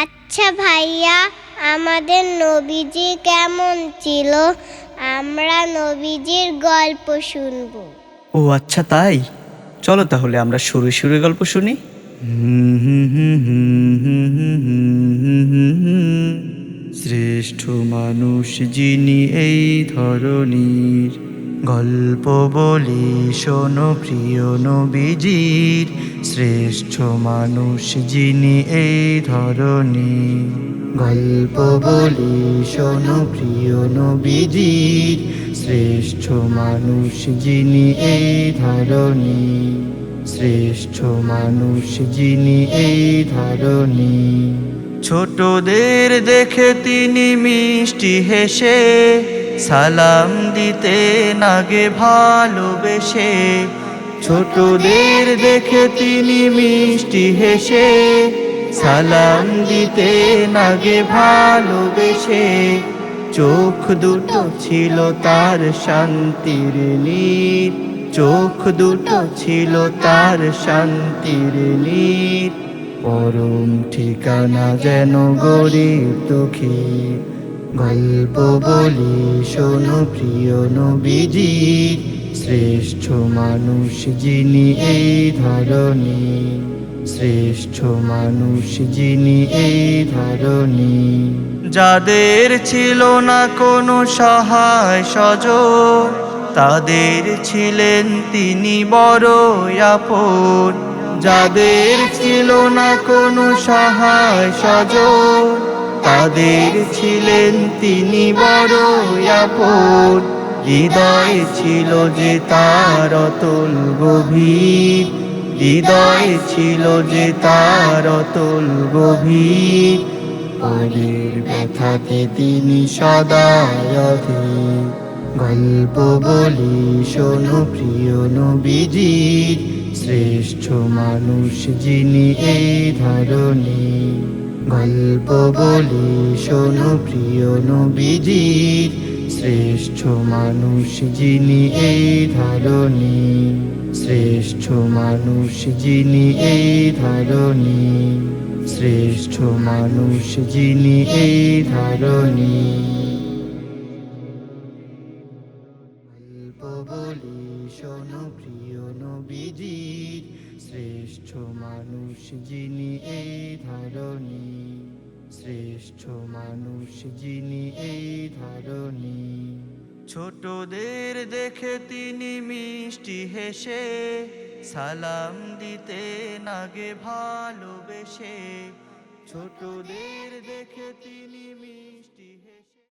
আচ্ছা ভাইয়া, আমাদের নবীজি কেমন ছিল? আমরা নবীজির গল্প শুনবো। ও আচ্ছা তাই, চলো তাহলে আমরা শুরু শুরু গল্প শুনি। শ্রেষ্ঠ মানুষ যিনি এই ধরনীর, গল্প বলি শোনো প্রিয় নবীজির। শ্রেষ্ঠ মানুষ যিনি এই ধরনীর, গল্প বলি শোনো প্রিয় নবীজির। শ্রেষ্ঠ মানুষ যিনি এই ধরনীর, শ্রেষ্ঠ মানুষ যিনি এই ধরনীর। ছোটদের দেখে তিনি মিষ্টি হেসে সালাম দিতেন আগে ভালোবেসে। ছোটদের দেখে তিনি মিষ্টি হেসে সালাম দিতেন আগে ভালোবেসে। চোখ দুটো ছিল তার শান্তির নীর, চোখ দুটো ছিল তার শান্তির নীর। পরম ঠিকানা যেন গরিব দুঃখী, গল্প বলি শোনো প্রিয় নবীজির। শ্রেষ্ঠ মানুষ যিনি এই ধরনীর, শ্রেষ্ঠ মানুষ যিনি এই ধরনীর। যাদের ছিল না কোনো সহায় স্বজন, তাদের ছিলেন তিনি বড় আপন। যাদের ছিল না কোনো সহায় স্বজন, তাদের ছিলেন তিনি বড় আপন। হৃদয়ে ছিল যে তার অতল গভীর, হৃদয়ে ছিল যে তার অতল গভীর। পরের ব্যথাতে তিনি সদাই অধীর, গল্প বলি শোনো প্রিয় নবীজির। শ্রেষ্ঠ মানুষ যিনি এই ধরনীর, গল্প বলি শোনো প্রিয় নবীজির। শ্রেষ্ঠ মানুষ যিনি এই ধরনীর, শ্রেষ্ঠ মানুষ যিনি এই ধরনীর, শ্রেষ্ঠ মানুষ যিনি এই ধরনীর। গল্প বলি শোনো প্রিয় নবীজির। শ্রেষ্ঠ মানুষ যিনি এই ধরনীর, শ্রেষ্ঠ মানুষ যিনি এই ধরনীর। ছোটদের দেখে তিনি মিষ্টি হেসে সালাম দিতেন আগে ভালোবেসে। ছোটদের দেখে তিনি মিষ্টি হেসে